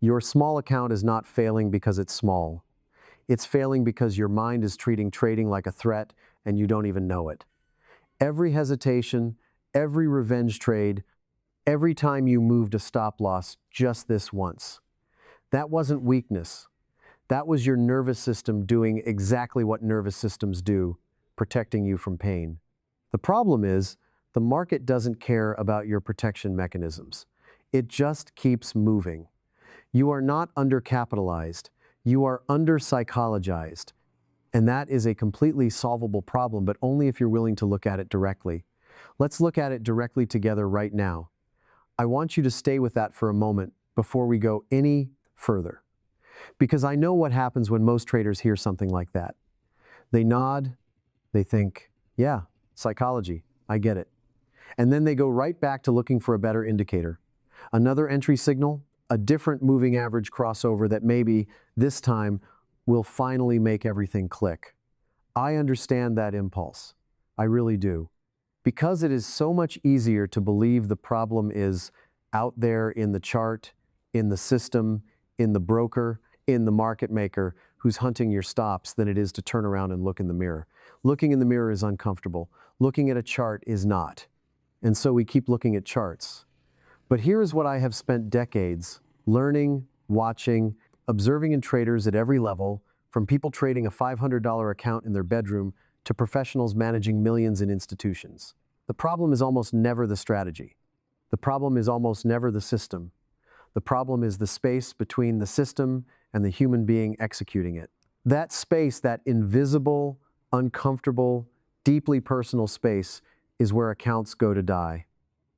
Your small account is not failing because it's small. It's failing because your mind is treating trading like a threat and you don't even know it. Every hesitation, every revenge trade, every time you moved a stop loss just this once. That wasn't weakness. That was your nervous system doing exactly what nervous systems do, protecting you from pain. The problem is, the market doesn't care about your protection mechanisms. It just keeps moving. You are not undercapitalized. You are under-psychologized. And that is a completely solvable problem, but only if you're willing to look at it directly. Let's look at it directly together right now. I want you to stay with that for a moment before we go any further. Because I know what happens when most traders hear something like that. They nod, they think, yeah, psychology, I get it. And then they go right back to looking for a better indicator. Another entry signal, a different moving average crossover that maybe this time will finally make everything click. I understand that impulse. I really do. Because it is so much easier to believe the problem is out there in the chart, in the system, in the broker, in the market maker who's hunting your stops than it is to turn around and look in the mirror. Looking in the mirror is uncomfortable. Looking at a chart is not. And so we keep looking at charts. But here is what I have spent decades learning, watching, observing in traders at every level, from people trading a $500 account in their bedroom to professionals managing millions in institutions. The problem is almost never the strategy. The problem is almost never the system. The problem is the space between the system and the human being executing it. That space, that invisible, uncomfortable, deeply personal space, is where accounts go to die.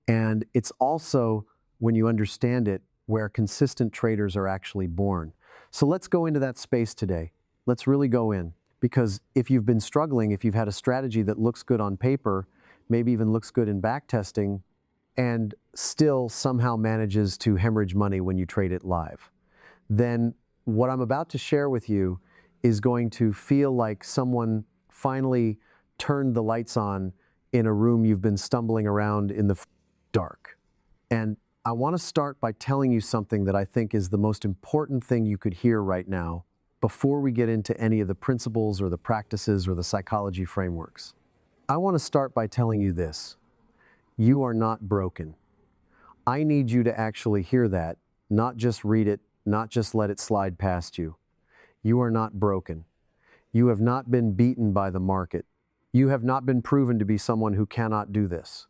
And it's also, when you understand it, where consistent traders are actually born. So let's go into that space today. Let's really go in. Because if you've been struggling, if you've had a strategy that looks good on paper, maybe even looks good in backtesting, and still somehow manages to hemorrhage money when you trade it live, then what I'm about to share with you is going to feel like someone finally turned the lights on in a room you've been stumbling around in the dark. And I want to start by telling you something that I think is the most important thing you could hear right now before we get into any of the principles or the practices or the psychology frameworks. I want to start by telling you this. You are not broken. I need you to actually hear that, not just read it, not just let it slide past you. You are not broken. You have not been beaten by the market. You have not been proven to be someone who cannot do this.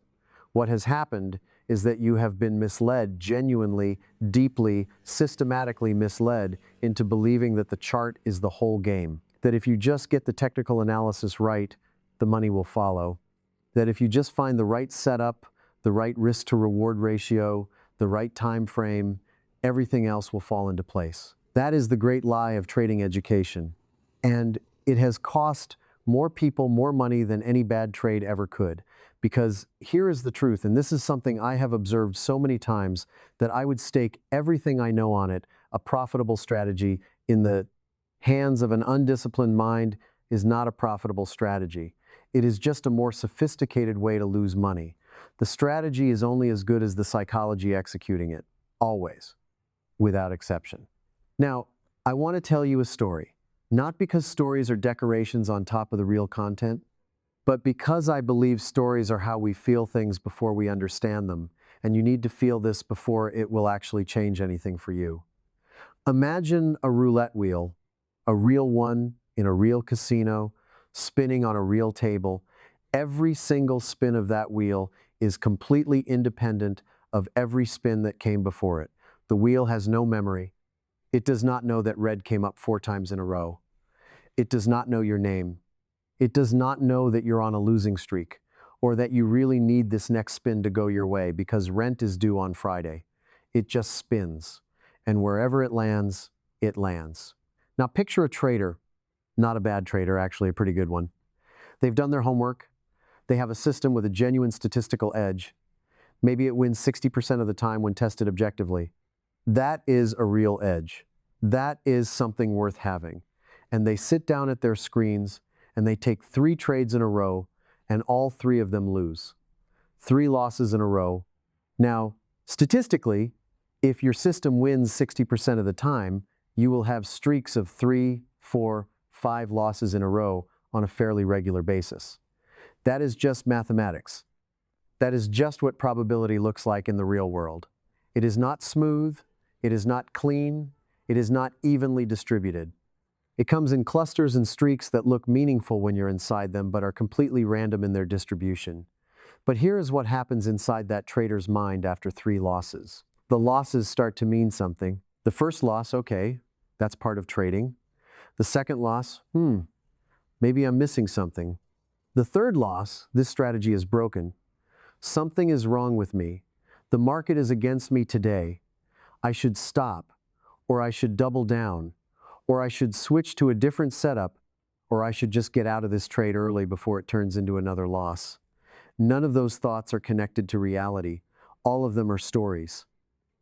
What has happened is that you have been misled, genuinely, deeply, systematically misled into believing that the chart is the whole game. That if you just get the technical analysis right, the money will follow. That if you just find the right setup, the right risk to reward ratio, the right time frame, everything else will fall into place. That is the great lie of trading education. And it has cost more people more money than any bad trade ever could. Because here is the truth, and this is something I have observed so many times that I would stake everything I know on it. A profitable strategy in the hands of an undisciplined mind is not a profitable strategy. It is just a more sophisticated way to lose money. The strategy is only as good as the psychology executing it, always, without exception. Now, I want to tell you a story, not because stories are decorations on top of the real content, but because I believe stories are how we feel things before we understand them, and you need to feel this before it will actually change anything for you. Imagine a roulette wheel, a real one in a real casino, spinning on a real table. Every single spin of that wheel is completely independent of every spin that came before it. The wheel has no memory. It does not know that red came up 4 times in a row. It does not know your name. It does not know that you're on a losing streak or that you really need this next spin to go your way because rent is due on Friday. It just spins, and wherever it lands, it lands. Now picture a trader, not a bad trader, actually a pretty good one. They've done their homework. They have a system with a genuine statistical edge. Maybe it wins 60% of the time when tested objectively. That is a real edge. That is something worth having. And they sit down at their screens and they take 3 trades in a row, and all 3 of them lose. 3 losses in a row. Now, statistically, If your system wins 60% of the time, you will have streaks of 3, 4, 5 losses in a row on a fairly regular basis. That is just mathematics. That is just what probability looks like in the real world. It is not smooth, it is not clean, it is not evenly distributed. It comes in clusters and streaks that look meaningful when you're inside them but are completely random in their distribution. But here is what happens inside that trader's mind after 3 losses. The losses start to mean something. The first loss, okay, that's part of trading. The second loss, maybe I'm missing something. The third loss, this strategy is broken. Something is wrong with me. The market is against me today. I should stop, or I should double down, or I should switch to a different setup, or I should just get out of this trade early before it turns into another loss. None of those thoughts are connected to reality. All of them are stories.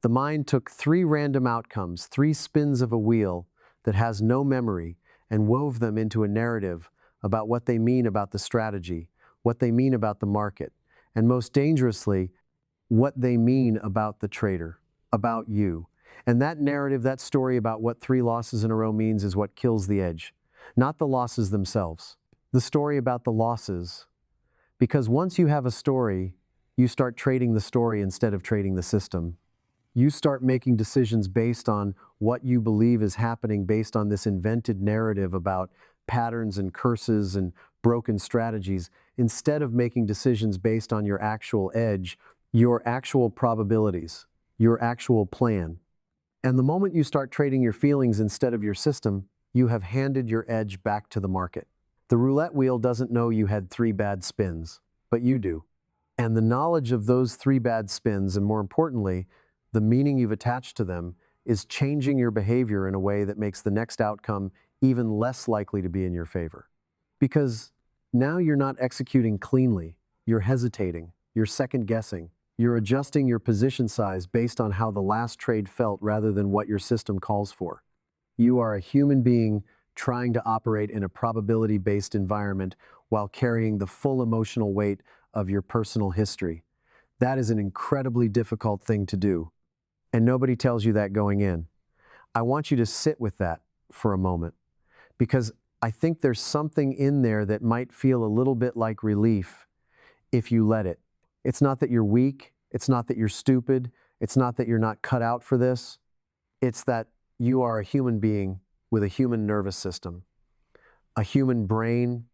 The mind took 3 random outcomes, 3 spins of a wheel that has no memory, and wove them into a narrative about what they mean about the strategy, what they mean about the market, and most dangerously, what they mean about the trader, about you. And that narrative, that story about what 3 losses in a row means is what kills the edge, not the losses themselves. The story about the losses. Because once you have a story, you start trading the story instead of trading the system. You start making decisions based on what you believe is happening based on this invented narrative about patterns and curses and broken strategies, instead of making decisions based on your actual edge, your actual probabilities, your actual plan. And the moment you start trading your feelings instead of your system, you have handed your edge back to the market. The roulette wheel doesn't know you had 3 bad spins, but you do. And the knowledge of those 3 bad spins, and more importantly, the meaning you've attached to them, is changing your behavior in a way that makes the next outcome even less likely to be in your favor. Because now you're not executing cleanly, you're hesitating, you're second-guessing, you're adjusting your position size based on how the last trade felt rather than what your system calls for. You are a human being trying to operate in a probability-based environment while carrying the full emotional weight of your personal history. That is an incredibly difficult thing to do, and nobody tells you that going in. I want you to sit with that for a moment, because I think there's something in there that might feel a little bit like relief if you let it. It's not that you're weak, it's not that you're stupid, it's not that you're not cut out for this. It's that you are a human being with a human nervous system, a human brain,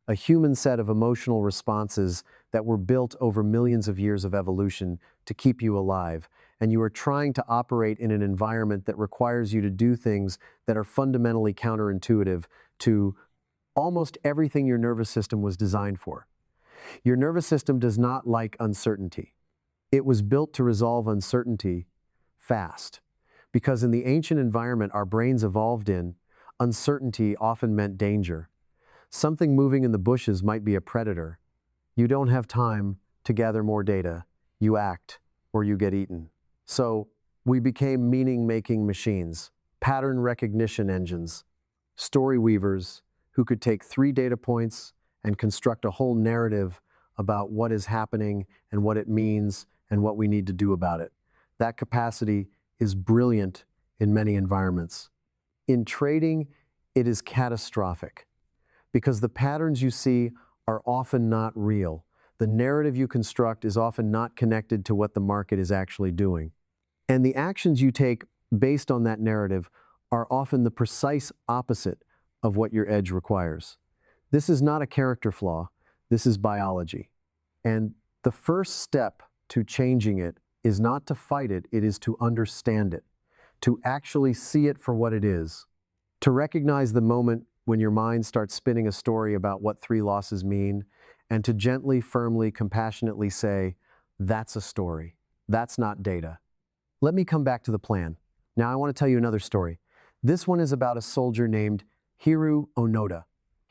a human set of emotional responses that were built over millions of years of evolution to keep you alive. And you are trying to operate in an environment that requires you to do things that are fundamentally counterintuitive to almost everything your nervous system was designed for. Your nervous system does not like uncertainty. It was built to resolve uncertainty fast. Because in the ancient environment our brains evolved in, uncertainty often meant danger. Something moving in the bushes might be a predator. You don't have time to gather more data. You act, or you get eaten. So, we became meaning-making machines, pattern recognition engines, story weavers who could take 3 data points and construct a whole narrative about what is happening and what it means and what we need to do about it. That capacity is brilliant in many environments. In trading, it is catastrophic because the patterns you see are often not real. The narrative you construct is often not connected to what the market is actually doing. And the actions you take based on that narrative are often the precise opposite of what your edge requires. This is not a character flaw, this is biology. And the first step to changing it is not to fight it, it is to understand it, to actually see it for what it is, to recognize the moment when your mind starts spinning a story about what 3 losses mean, and to gently, firmly, compassionately say, that's a story, that's not data. Let me come back to the plan. Now I want to tell you another story. This one is about a soldier named Hiroo Onoda.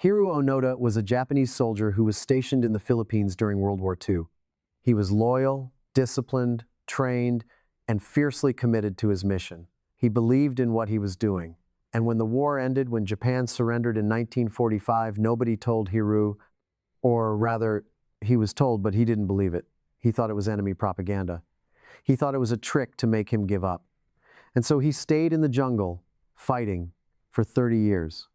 Hiroo Onoda was a Japanese soldier who was stationed in the Philippines during World War II. He was loyal, disciplined, trained, and fiercely committed to his mission. He believed in what he was doing. And when the war ended, when Japan surrendered in 1945, nobody told Hiroo, or rather, he was told, but he didn't believe it. He thought it was enemy propaganda. He thought it was a trick to make him give up. And so he stayed in the jungle, fighting, for 30 years,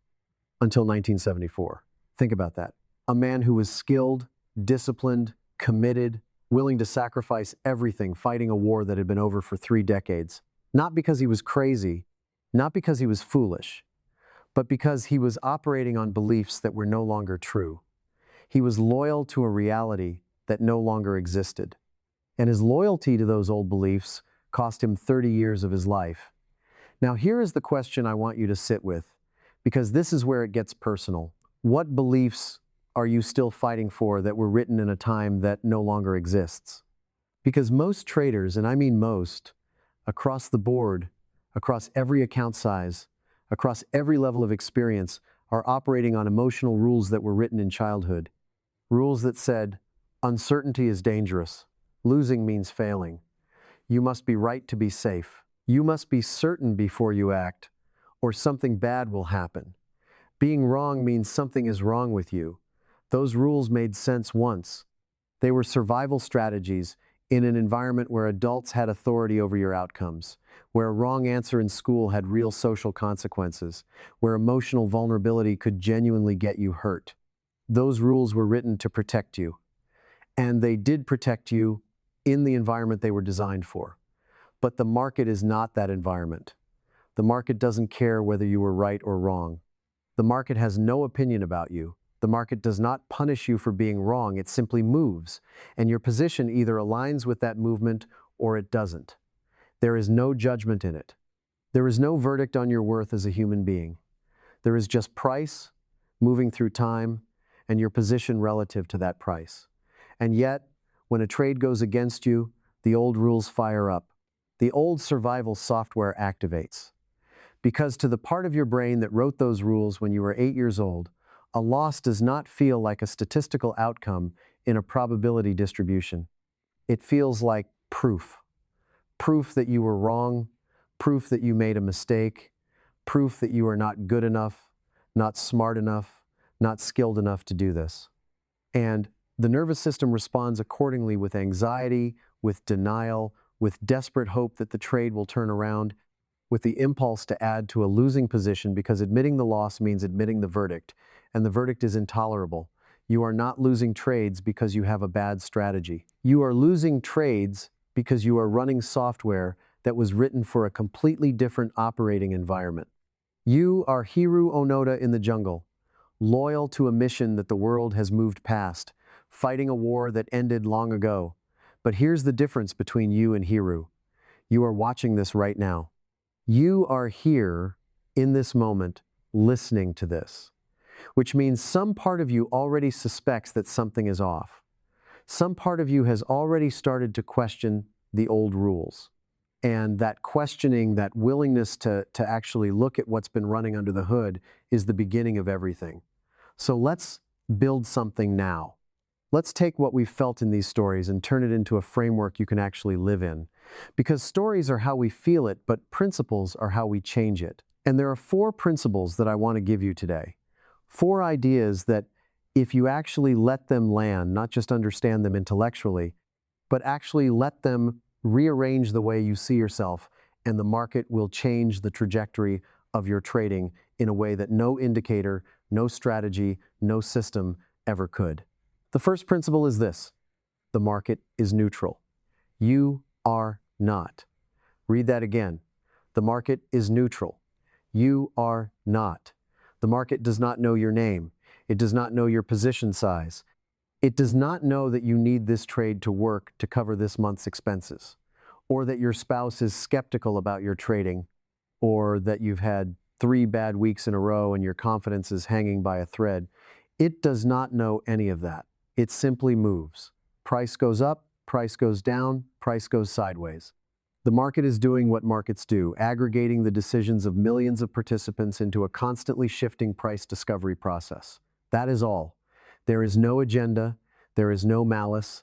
until 1974. Think about that. A man who was skilled, disciplined, committed, willing to sacrifice everything, fighting a war that had been over for 3 decades. Not because he was crazy, not because he was foolish, but because he was operating on beliefs that were no longer true. He was loyal to a reality that no longer existed. And his loyalty to those old beliefs cost him 30 years of his life. Now, here is the question I want you to sit with, because this is where it gets personal. What beliefs are you still fighting for that were written in a time that no longer exists? Because most traders, and I mean most, across the board, across every account size, across every level of experience, are operating on emotional rules that were written in childhood. Rules that said, uncertainty is dangerous, losing means failing, you must be right to be safe, you must be certain before you act, or something bad will happen. Being wrong means something is wrong with you. Those rules made sense once. They were survival strategies in an environment where adults had authority over your outcomes, where a wrong answer in school had real social consequences, where emotional vulnerability could genuinely get you hurt. Those rules were written to protect you, and they did protect you in the environment they were designed for. But the market is not that environment. The market doesn't care whether you were right or wrong. The market has no opinion about you. The market does not punish you for being wrong, it simply moves, and your position either aligns with that movement or it doesn't. There is no judgment in it. There is no verdict on your worth as a human being. There is just price, moving through time, and your position relative to that price. And yet, when a trade goes against you, the old rules fire up. The old survival software activates. Because to the part of your brain that wrote those rules when you were 8 years old, a loss does not feel like a statistical outcome in a probability distribution. It feels like proof. Proof that you were wrong, proof that you made a mistake, proof that you are not good enough, not smart enough, not skilled enough to do this. And the nervous system responds accordingly with anxiety, with denial, with desperate hope that the trade will turn around, with the impulse to add to a losing position because admitting the loss means admitting the verdict, and the verdict is intolerable. You are not losing trades because you have a bad strategy. You are losing trades because you are running software that was written for a completely different operating environment. You are Hiru Onoda in the jungle, loyal to a mission that the world has moved past, fighting a war that ended long ago. But here's the difference between you and Hiru. You are watching this right now. You are here in this moment listening to this, which means some part of you already suspects that something is off. Some part of you has already started to question the old rules. And that questioning, that willingness to actually look at what's been running under the hood is the beginning of everything. So let's build something now. Let's take what we've felt in these stories and turn it into a framework you can actually live in. Because stories are how we feel it, but principles are how we change it. And there are 4 principles that I want to give you today. 4 ideas that if you actually let them land, not just understand them intellectually, but actually let them rearrange the way you see yourself, and the market will change the trajectory of your trading in a way that no indicator, no strategy, no system ever could. The first principle is this: the market is neutral. You are not. Read that again. The market is neutral. You are not. The market does not know your name. It does not know your position size. It does not know that you need this trade to work to cover this month's expenses, or that your spouse is skeptical about your trading, or that you've had 3 bad weeks in a row and your confidence is hanging by a thread. It does not know any of that. It simply moves. Price goes up, price goes down, price goes sideways. The market is doing what markets do, aggregating the decisions of millions of participants into a constantly shifting price discovery process. That is all. There is no agenda, there is no malice,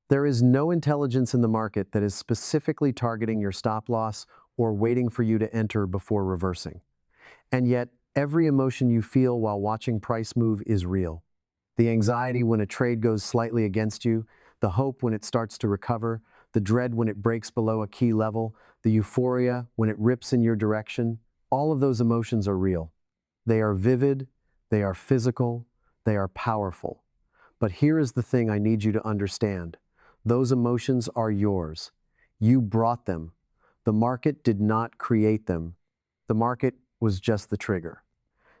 there is no intelligence in the market that is specifically targeting your stop loss or waiting for you to enter before reversing. And yet, every emotion you feel while watching price move is real. The anxiety when a trade goes slightly against you, the hope when it starts to recover, the dread when it breaks below a key level, the euphoria when it rips in your direction, all of those emotions are real. They are vivid, they are physical, they are powerful. But here is the thing I need you to understand. Those emotions are yours. You brought them. The market did not create them. The market was just the trigger.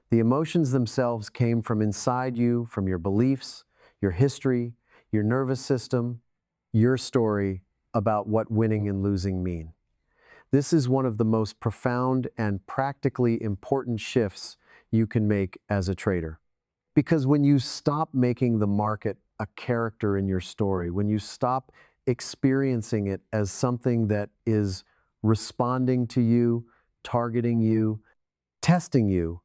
The emotions themselves came from inside you, from your beliefs, your history, your nervous system, your story about what winning and losing mean. This is one of the most profound and practically important shifts you can make as a trader. Because when you stop making the market a character in your story, when you stop experiencing it as something that is responding to you, targeting you, testing you,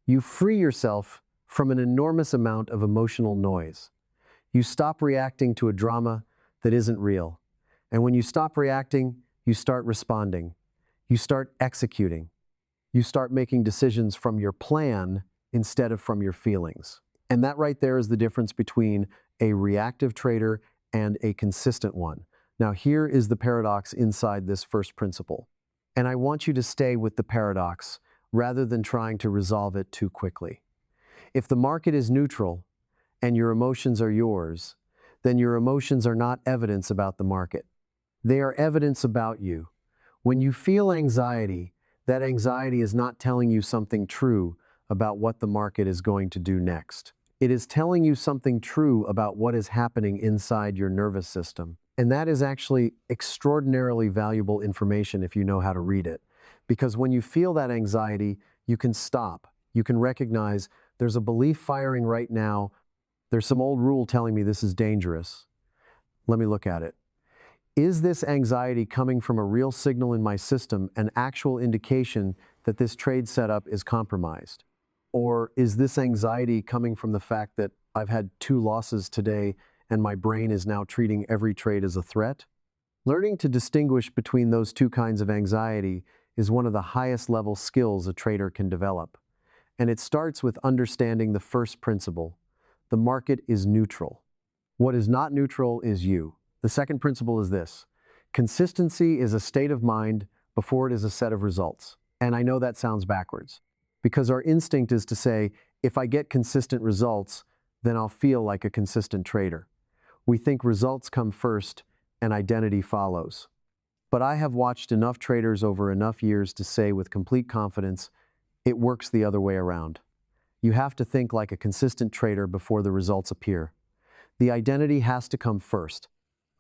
you free yourself from an enormous amount of emotional noise. You stop reacting to a drama that isn't real. And when you stop reacting, you start responding. You start executing. You start making decisions from your plan instead of from your feelings. And that right there is the difference between a reactive trader and a consistent one. Now, here is the paradox inside this first principle. And I want you to stay with the paradox rather than trying to resolve it too quickly. If the market is neutral and your emotions are yours, then your emotions are not evidence about the market. They are evidence about you. When you feel anxiety, that anxiety is not telling you something true about what the market is going to do next. It is telling you something true about what is happening inside your nervous system. And that is actually extraordinarily valuable information if you know how to read it. Because when you feel that anxiety, you can stop. You can recognize there's a belief firing right now. There's some old rule telling me this is dangerous. Let me look at it. Is this anxiety coming from a real signal in my system, an actual indication that this trade setup is compromised? Or is this anxiety coming from the fact that I've had 2 losses today and my brain is now treating every trade as a threat? Learning to distinguish between those two kinds of anxiety is one of the highest level skills a trader can develop. And it starts with understanding the first principle. The market is neutral. What is not neutral is you. The second principle is this. Consistency is a state of mind before it is a set of results. And I know that sounds backwards, because our instinct is to say, if I get consistent results, then I'll feel like a consistent trader. We think results come first and identity follows. But I have watched enough traders over enough years to say with complete confidence, it works the other way around. You have to think like a consistent trader before the results appear. The identity has to come first.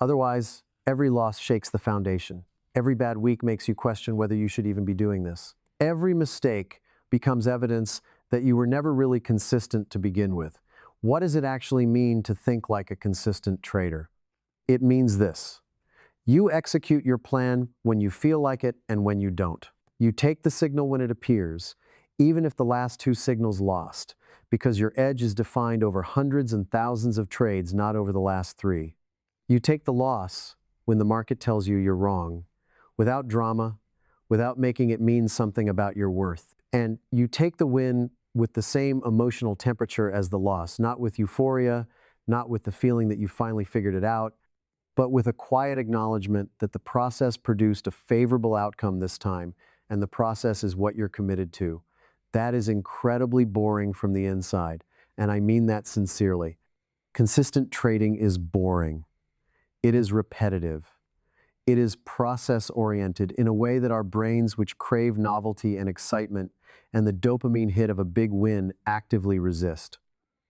Otherwise, every loss shakes the foundation. Every bad week makes you question whether you should even be doing this. Every mistake becomes evidence that you were never really consistent to begin with. What does it actually mean to think like a consistent trader? It means this. You execute your plan when you feel like it and when you don't. You take the signal when it appears, even if the last 2 signals lost, because your edge is defined over hundreds and thousands of trades, not over the last 3. You take the loss when the market tells you you're wrong, without drama, without making it mean something about your worth. And you take the win with the same emotional temperature as the loss, not with euphoria, not with the feeling that you finally figured it out, but with a quiet acknowledgement that the process produced a favorable outcome this time, and the process is what you're committed to. That is incredibly boring from the inside, and I mean that sincerely. Consistent trading is boring. It is repetitive. It is process-oriented in a way that our brains, which crave novelty and excitement and the dopamine hit of a big win, actively resist.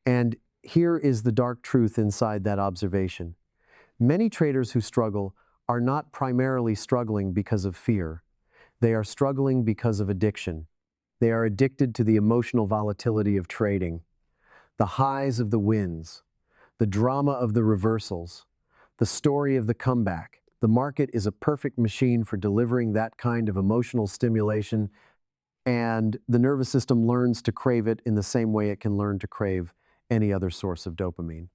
And here is the dark truth inside that observation. Many traders who struggle are not primarily struggling because of fear. They are struggling because of addiction. They are addicted to the emotional volatility of trading, the highs of the wins, the drama of the reversals, the story of the comeback. The market is a perfect machine for delivering that kind of emotional stimulation, and the nervous system learns to crave it in the same way it can learn to crave any other source of dopamine.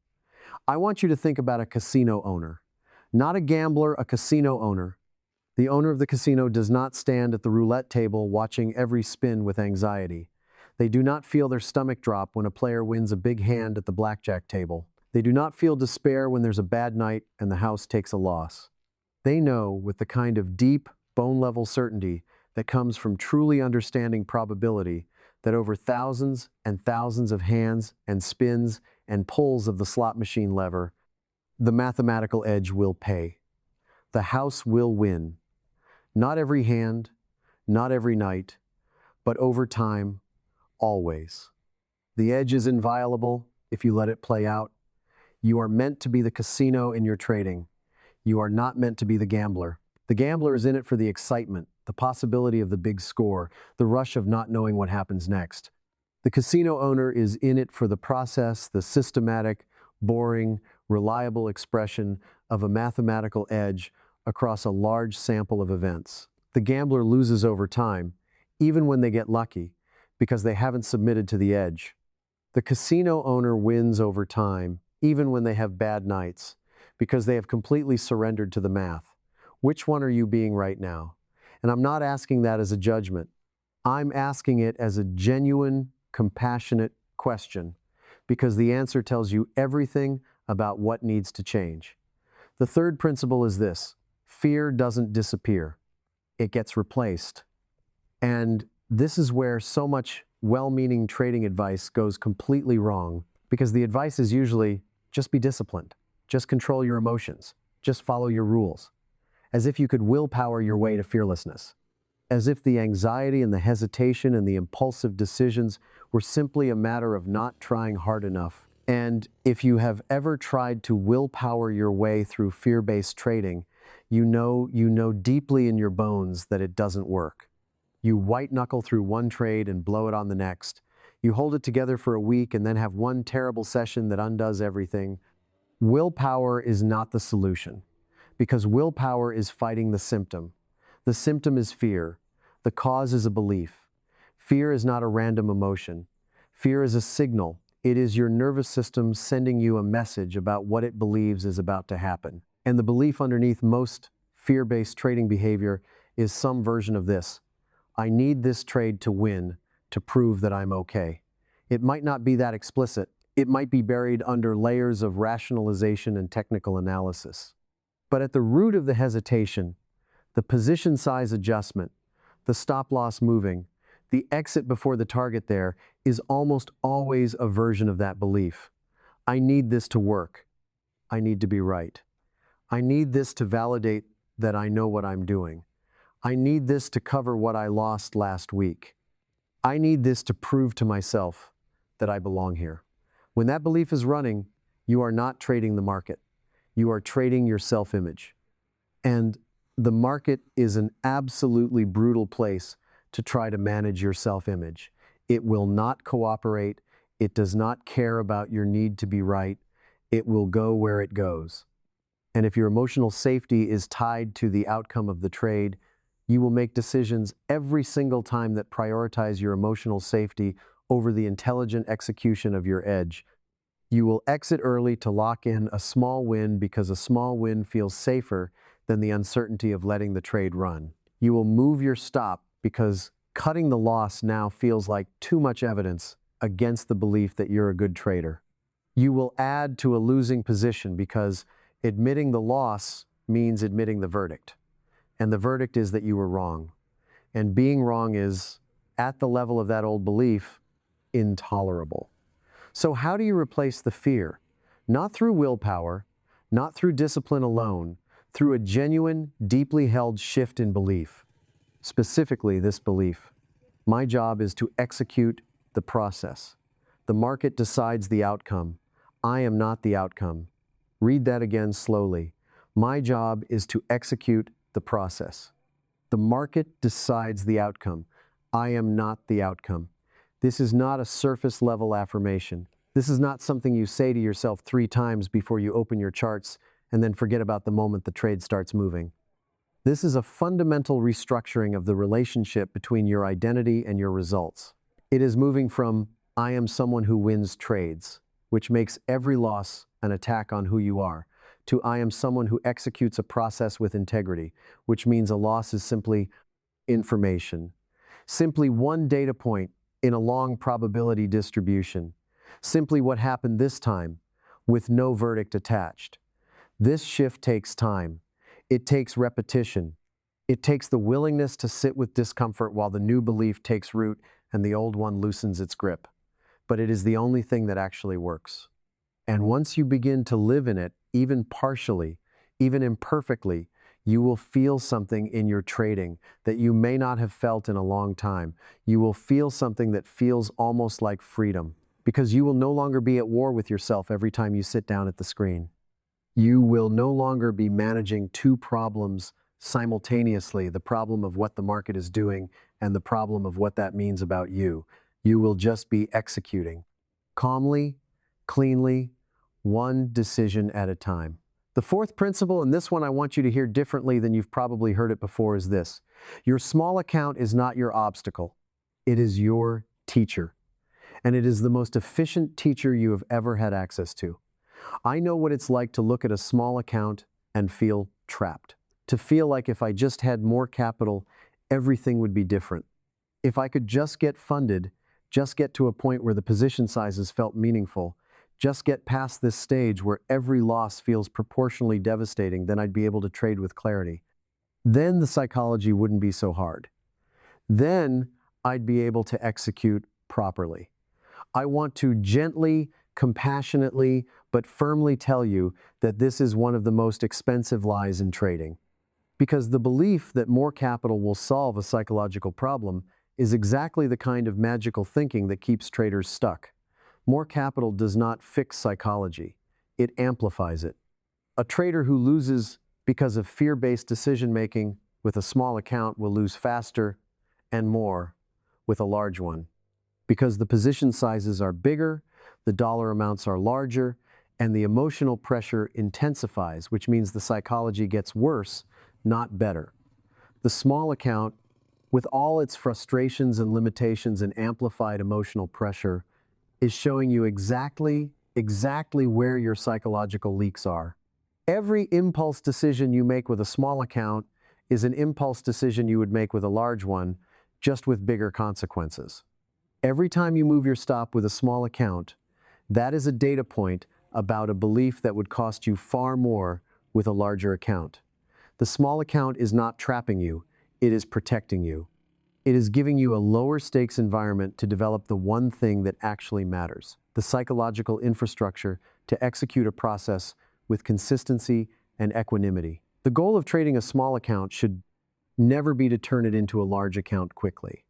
I want you to think about a casino owner. Not a gambler, a casino owner. The owner of the casino does not stand at the roulette table watching every spin with anxiety. They do not feel their stomach drop when a player wins a big hand at the blackjack table. They do not feel despair when there's a bad night and the house takes a loss. They know with the kind of deep, bone-level certainty that comes from truly understanding probability that over thousands and thousands of hands and spins and pulls of the slot machine lever, the mathematical edge will pay. The house will win. Not every hand, not every night, but over time, always. The edge is inviolable if you let it play out. You are meant to be the casino in your trading. You are not meant to be the gambler. The gambler is in it for the excitement, the possibility of the big score, the rush of not knowing what happens next. The casino owner is in it for the process, the systematic, boring, reliable expression of a mathematical edge across a large sample of events. The gambler loses over time, even when they get lucky, because they haven't submitted to the edge. The casino owner wins over time, even when they have bad nights, because they have completely surrendered to the math. Which one are you being right now? And I'm not asking that as a judgment. I'm asking it as a genuine, compassionate question, because the answer tells you everything about what needs to change. The third principle is this: fear doesn't disappear, it gets replaced. And this is where so much well-meaning trading advice goes completely wrong, because the advice is usually just be disciplined, just control your emotions, just follow your rules, as if you could willpower your way to fearlessness, as if the anxiety and the hesitation and the impulsive decisions were simply a matter of not trying hard enough. And if you have ever tried to willpower your way through fear-based trading, you know deeply in your bones that it doesn't work. You white-knuckle through one trade and blow it on the next. You hold it together for a week and then have one terrible session that undoes everything. Willpower is not the solution, because willpower is fighting the symptom. The symptom is fear. The cause is a belief. Fear is not a random emotion. Fear is a signal. It is your nervous system sending you a message about what it believes is about to happen. And the belief underneath most fear-based trading behavior is some version of this: I need this trade to win to prove that I'm okay. It might not be that explicit. It might be buried under layers of rationalization and technical analysis. But at the root of the hesitation, the position size adjustment, the stop loss moving, the exit before the target there is almost always a version of that belief. I need this to work. I need to be right. I need this to validate that I know what I'm doing. I need this to cover what I lost last week. I need this to prove to myself that I belong here. When that belief is running, you are not trading the market. You are trading your self-image. And the market is an absolutely brutal place to try to manage your self-image. It will not cooperate. It does not care about your need to be right. It will go where it goes. And if your emotional safety is tied to the outcome of the trade, you will make decisions every single time that prioritize your emotional safety over the intelligent execution of your edge. You will exit early to lock in a small win because a small win feels safer than the uncertainty of letting the trade run. You will move your stop because cutting the loss now feels like too much evidence against the belief that you're a good trader. You will add to a losing position because admitting the loss means admitting the verdict. And the verdict is that you were wrong. And being wrong is, at the level of that old belief, intolerable. So how do you replace the fear? Not through willpower, not through discipline alone, through a genuine, deeply held shift in belief. Specifically, this belief: my job is to execute the process. The market decides the outcome. I am not the outcome. Read that again slowly. My job is to execute the process. The market decides the outcome. I am not the outcome. This is not a surface-level affirmation. This is not something you say to yourself 3 times before you open your charts and then forget about the moment the trade starts moving. This is a fundamental restructuring of the relationship between your identity and your results. It is moving from, I am someone who wins trades, which makes every loss an attack on who you are, to I am someone who executes a process with integrity, which means a loss is simply information. Simply one data point in a long probability distribution. Simply what happened this time, with no verdict attached. This shift takes time. It takes repetition. It takes the willingness to sit with discomfort while the new belief takes root and the old one loosens its grip. But it is the only thing that actually works. And once you begin to live in it, even partially, even imperfectly, you will feel something in your trading that you may not have felt in a long time. You will feel something that feels almost like freedom, because you will no longer be at war with yourself every time you sit down at the screen. You will no longer be managing two problems simultaneously, the problem of what the market is doing and the problem of what that means about you. You will just be executing calmly, cleanly, one decision at a time. The fourth principle, and this one I want you to hear differently than you've probably heard it before, is this. Your small account is not your obstacle. It is your teacher. And it is the most efficient teacher you have ever had access to. I know what it's like to look at a small account and feel trapped. To feel like if I just had more capital, everything would be different. If I could just get funded, just get to a point where the position sizes felt meaningful, just get past this stage where every loss feels proportionally devastating, then I'd be able to trade with clarity. Then the psychology wouldn't be so hard. Then I'd be able to execute properly. I want to gently, compassionately, but firmly tell you that this is one of the most expensive lies in trading. Because the belief that more capital will solve a psychological problem is exactly the kind of magical thinking that keeps traders stuck. More capital does not fix psychology. It amplifies it. A trader who loses because of fear-based decision-making with a small account will lose faster and more with a large one. Because the position sizes are bigger, the dollar amounts are larger, and the emotional pressure intensifies, which means the psychology gets worse, not better. The small account, with all its frustrations and limitations and amplified emotional pressure, is showing you exactly where your psychological leaks are. Every impulse decision you make with a small account is an impulse decision you would make with a large one, just with bigger consequences. Every time you move your stop with a small account, that is a data point about a belief that would cost you far more with a larger account. The small account is not trapping you, it is protecting you. It is giving you a lower stakes environment to develop the one thing that actually matters, the psychological infrastructure to execute a process with consistency and equanimity. The goal of trading a small account should never be to turn it into a large account quickly.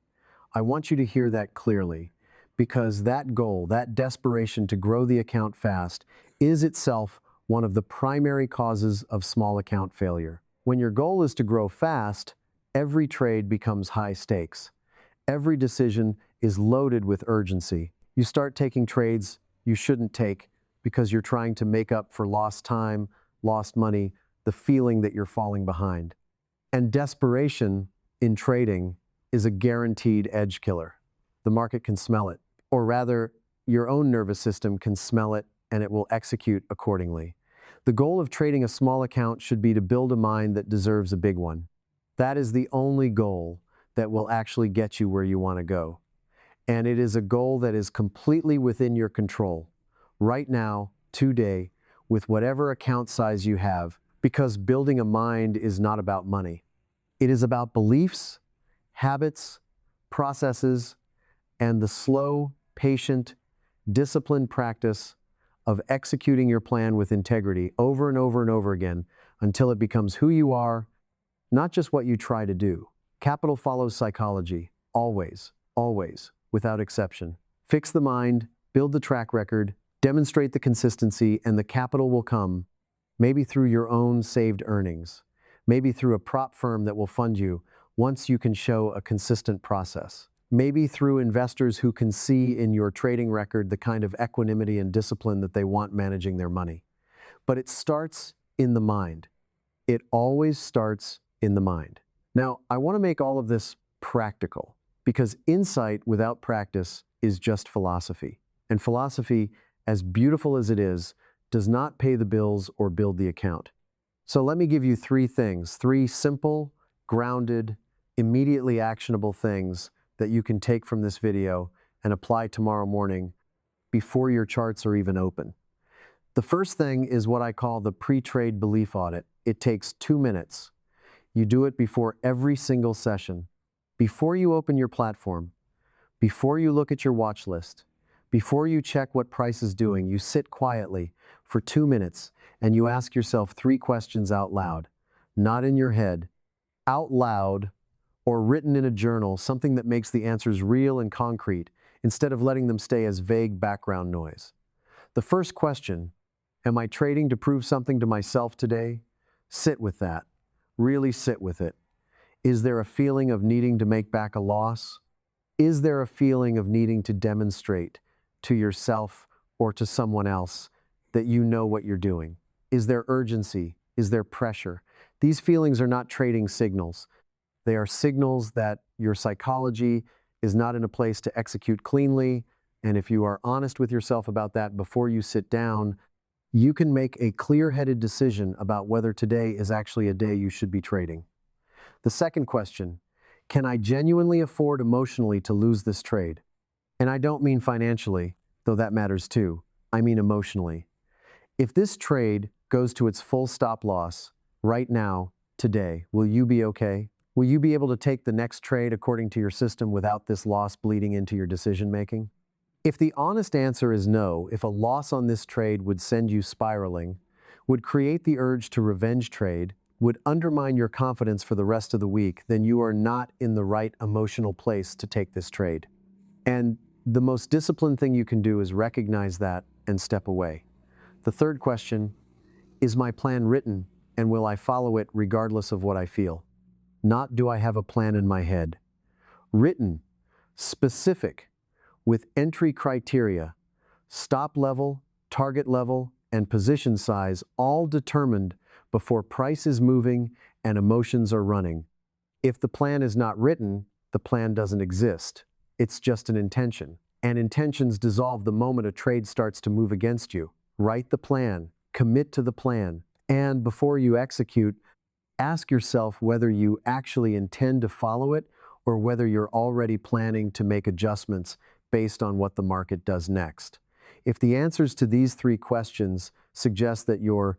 I want you to hear that clearly, because that goal, that desperation to grow the account fast, is itself one of the primary causes of small account failure. When your goal is to grow fast, every trade becomes high stakes. Every decision is loaded with urgency. You start taking trades you shouldn't take because you're trying to make up for lost time, lost money, the feeling that you're falling behind. And desperation in trading is a guaranteed edge killer. The market can smell it, or rather, your own nervous system can smell it and it will execute accordingly. The goal of trading a small account should be to build a mind that deserves a big one. That is the only goal that will actually get you where you want to go. And it is a goal that is completely within your control, right now, today, with whatever account size you have, because building a mind is not about money. It is about beliefs, habits, processes, and the slow, patient, disciplined practice of executing your plan with integrity over and over and over again until it becomes who you are, not just what you try to do. Capital follows psychology, always, always, without exception. Fix the mind, build the track record, demonstrate the consistency, and the capital will come, maybe through your own saved earnings, maybe through a prop firm that will fund you once you can show a consistent process, maybe through investors who can see in your trading record the kind of equanimity and discipline that they want managing their money. But it starts in the mind. It always starts in the mind. Now, I want to make all of this practical because insight without practice is just philosophy. And philosophy, as beautiful as it is, does not pay the bills or build the account. So let me give you three things, three simple, grounded, immediately actionable things that you can take from this video and apply tomorrow morning before your charts are even open. The first thing is what I call the pre-trade belief audit. It takes 2 minutes. You do it before every single session. Before you open your platform, before you look at your watch list, before you check what price is doing, you sit quietly for 2 minutes and you ask yourself 3 questions out loud, not in your head, out loud or written in a journal, something that makes the answers real and concrete instead of letting them stay as vague background noise. The first question, am I trading to prove something to myself today? Sit with that. Really sit with it. Is there a feeling of needing to make back a loss? Is there a feeling of needing to demonstrate to yourself or to someone else that you know what you're doing? Is there urgency? Is there pressure? These feelings are not trading signals. They are signals that your psychology is not in a place to execute cleanly. And if you are honest with yourself about that before you sit down, you can make a clear-headed decision about whether today is actually a day you should be trading. The second question, can I genuinely afford emotionally to lose this trade? And I don't mean financially, though that matters too. I mean emotionally. If this trade goes to its full stop loss right now, today, will you be okay? Will you be able to take the next trade according to your system without this loss bleeding into your decision making? If the honest answer is no, if a loss on this trade would send you spiraling, would create the urge to revenge trade, would undermine your confidence for the rest of the week, then you are not in the right emotional place to take this trade. And the most disciplined thing you can do is recognize that and step away. The third question, is my plan written and will I follow it regardless of what I feel? Not do I have a plan in my head. Written, specific, with entry criteria, stop level, target level, and position size all determined before price is moving and emotions are running. If the plan is not written, the plan doesn't exist. It's just an intention. And intentions dissolve the moment a trade starts to move against you. Write the plan, commit to the plan, and before you execute, ask yourself whether you actually intend to follow it or whether you're already planning to make adjustments based on what the market does next. If the answers to these 3 questions suggest that your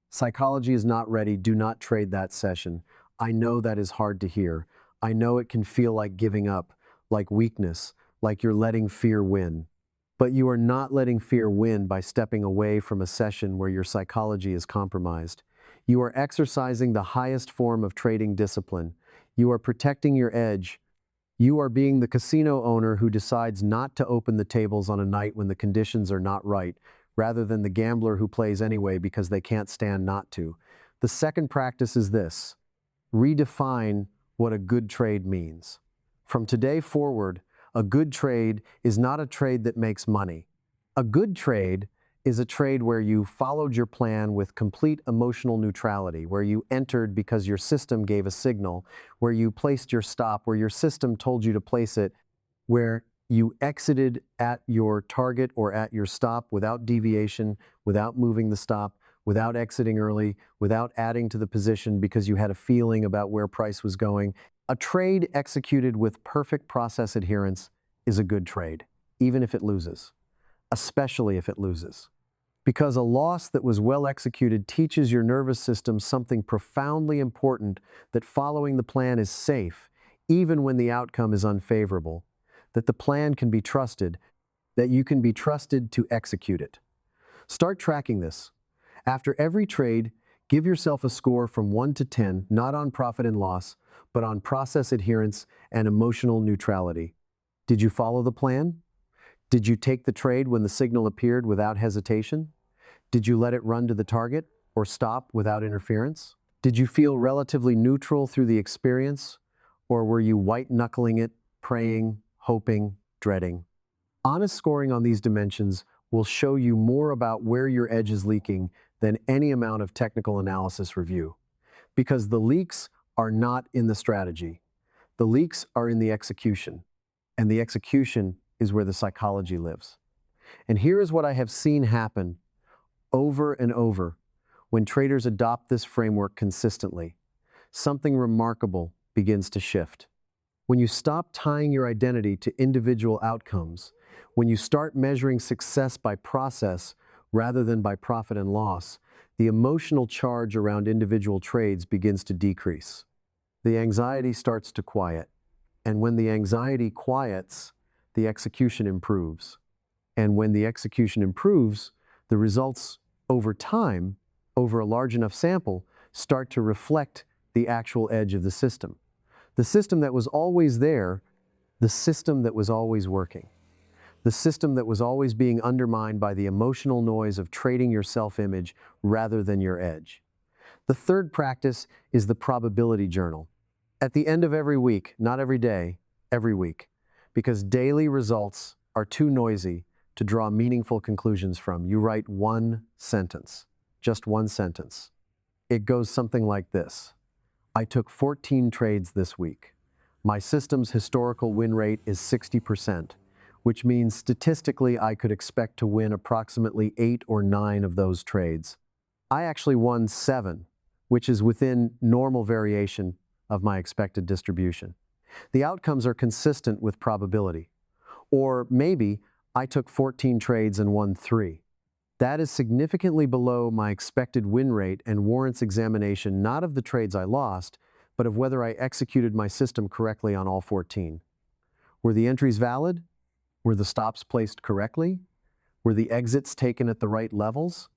psychology is not ready, do not trade that session. I know that is hard to hear. I know it can feel like giving up, like weakness, like you're letting fear win. But you are not letting fear win by stepping away from a session where your psychology is compromised. You are exercising the highest form of trading discipline. You are protecting your edge. You are being the casino owner who decides not to open the tables on a night when the conditions are not right, rather than the gambler who plays anyway because they can't stand not to. The second practice is this: redefine what a good trade means. From today forward, a good trade is not a trade that makes money. A good trade is a trade where you followed your plan with complete emotional neutrality, where you entered because your system gave a signal, where you placed your stop, where your system told you to place it, where you exited at your target or at your stop without deviation, without moving the stop, without exiting early, without adding to the position because you had a feeling about where price was going. A trade executed with perfect process adherence is a good trade, even if it loses, especially if it loses. Because a loss that was well executed teaches your nervous system something profoundly important, that following the plan is safe, even when the outcome is unfavorable, that the plan can be trusted, that you can be trusted to execute it. Start tracking this. After every trade, give yourself a score from 1 to 10, not on profit and loss, but on process adherence and emotional neutrality. Did you follow the plan? Did you take the trade when the signal appeared without hesitation? Did you let it run to the target or stop without interference? Did you feel relatively neutral through the experience, or were you white-knuckling it, praying, hoping, dreading? Honest scoring on these dimensions will show you more about where your edge is leaking than any amount of technical analysis review. Because the leaks are not in the strategy. The leaks are in the execution. And the execution is where the psychology lives. And here is what I have seen happen over and over when traders adopt this framework consistently. Something remarkable begins to shift. When you stop tying your identity to individual outcomes, when you start measuring success by process rather than by profit and loss, the emotional charge around individual trades begins to decrease. The anxiety starts to quiet. And when the anxiety quiets, the execution improves. And when the execution improves, the results over time, over a large enough sample, start to reflect the actual edge of the system. The system that was always there, the system that was always working. The system that was always being undermined by the emotional noise of trading your self-image rather than your edge. The third practice is the probability journal. At the end of every week, not every day, every week, because daily results are too noisy to draw meaningful conclusions from, you write one sentence, just one sentence. It goes something like this. I took 14 trades this week. My system's historical win rate is 60%, which means statistically I could expect to win approximately 8 or 9 of those trades. I actually won 7, which is within normal variation of my expected distribution. The outcomes are consistent with probability. Or maybe I took 14 trades and won 3. That is significantly below my expected win rate and warrants examination not of the trades I lost, but of whether I executed my system correctly on all 14. Were the entries valid? Were the stops placed correctly? Were the exits taken at the right levels?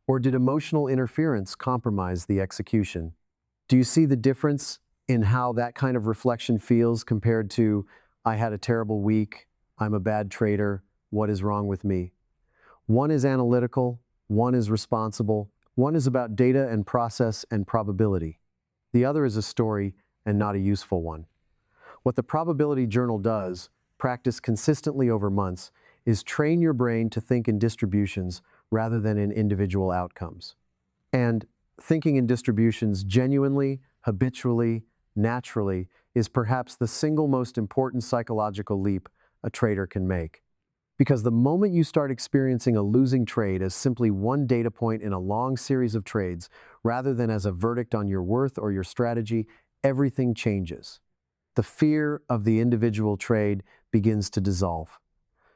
Or did emotional interference compromise the execution? Do you see the difference in how that kind of reflection feels compared to, I had a terrible week, I'm a bad trader, what is wrong with me? One is analytical, one is responsible, one is about data and process and probability. The other is a story and not a useful one. What the probability journal does, practiced consistently over months, is train your brain to think in distributions rather than in individual outcomes. And thinking in distributions genuinely, habitually, naturally is perhaps the single most important psychological leap a trader can make. Because the moment you start experiencing a losing trade as simply one data point in a long series of trades, rather than as a verdict on your worth or your strategy, everything changes. The fear of the individual trade begins to dissolve.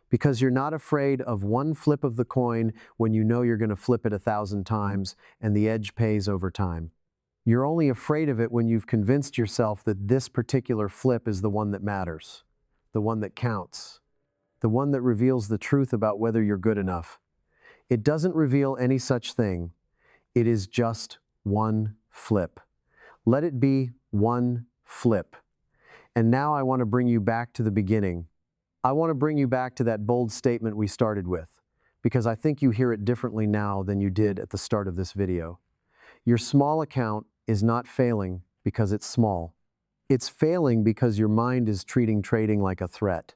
Because you're not afraid of one flip of the coin when you know you're going to flip it 1,000 times and the edge pays over time. You're only afraid of it when you've convinced yourself that this particular flip is the one that matters, the one that counts, the one that reveals the truth about whether you're good enough. It doesn't reveal any such thing. It is just one flip. Let it be one flip. And now I want to bring you back to the beginning. I want to bring you back to that bold statement we started with, because I think you hear it differently now than you did at the start of this video. Your small account is not failing because it's small. It's failing because your mind is treating trading like a threat.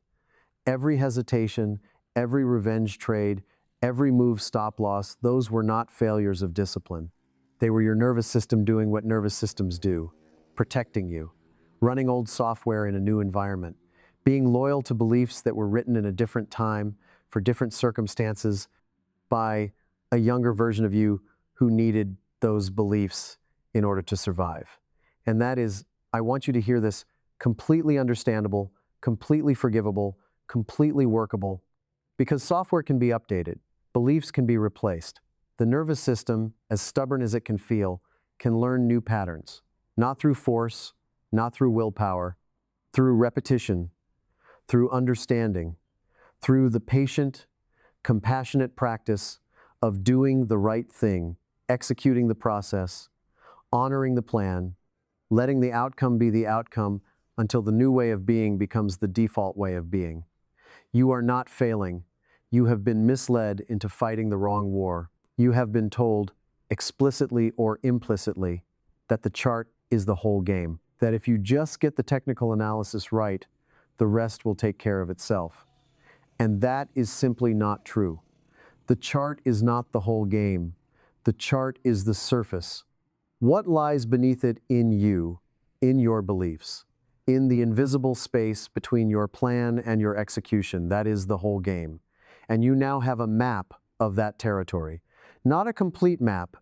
Every hesitation, every revenge trade, every move stop loss, those were not failures of discipline. They were your nervous system doing what nervous systems do, protecting you, running old software in a new environment, being loyal to beliefs that were written in a different time, for different circumstances, by a younger version of you who needed those beliefs in order to survive. And that is, I want you to hear this, completely understandable, completely forgivable, completely workable, because software can be updated, beliefs can be replaced. The nervous system, as stubborn as it can feel, can learn new patterns, not through force, not through willpower, through repetition, through understanding, through the patient, compassionate practice of doing the right thing, executing the process, honoring the plan, letting the outcome be the outcome until the new way of being becomes the default way of being. You are not failing. You have been misled into fighting the wrong war. You have been told, explicitly or implicitly, that the chart is the whole game, that if you just get the technical analysis right, the rest will take care of itself. And that is simply not true. The chart is not the whole game. The chart is the surface. What lies beneath it in you, in your beliefs, in the invisible space between your plan and your execution? That is the whole game. And you now have a map of that territory. Not a complete map,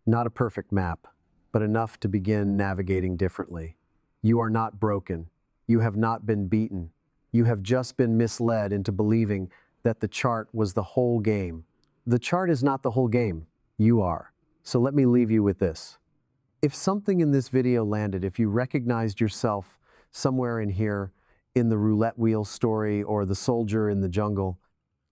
not a perfect map, but enough to begin navigating differently. You are not broken. You have not been beaten. You have just been misled into believing that the chart was the whole game. The chart is not the whole game. You are. So let me leave you with this. If something in this video landed, if you recognized yourself somewhere in here, in the roulette wheel story or the soldier in the jungle,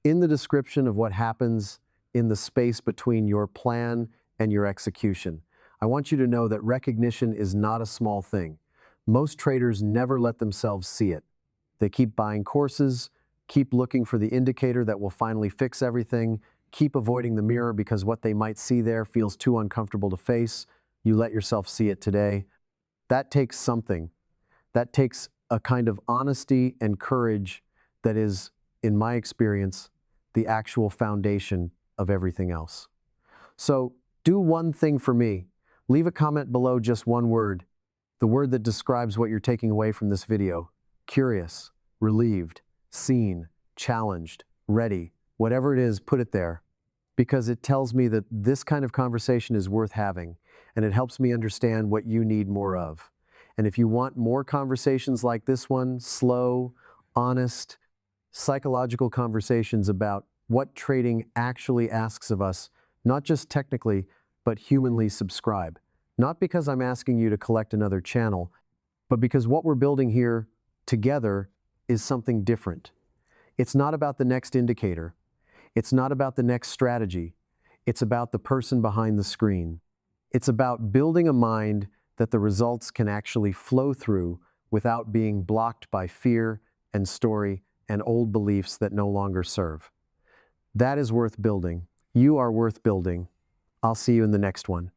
in the description of what happens in the space between your plan and your execution, I want you to know that recognition is not a small thing. Most traders never let themselves see it. They keep buying courses, keep looking for the indicator that will finally fix everything, keep avoiding the mirror because what they might see there feels too uncomfortable to face. You let yourself see it today. That takes something. That takes a kind of honesty and courage that is, in my experience, the actual foundation of everything else. So do one thing for me. Leave a comment below, just one word, the word that describes what you're taking away from this video. Curious, relieved, seen, challenged, ready. Whatever it is, put it there, because it tells me that this kind of conversation is worth having, and it helps me understand what you need more of. And if you want more conversations like this one, slow, honest, psychological conversations about what trading actually asks of us, not just technically, but humanly, subscribe. Not because I'm asking you to collect another channel, but because what we're building here together is something different. It's not about the next indicator. It's not about the next strategy. It's about the person behind the screen. It's about building a mind that the results can actually flow through without being blocked by fear and story and old beliefs that no longer serve. That is worth building. You are worth building. I'll see you in the next one.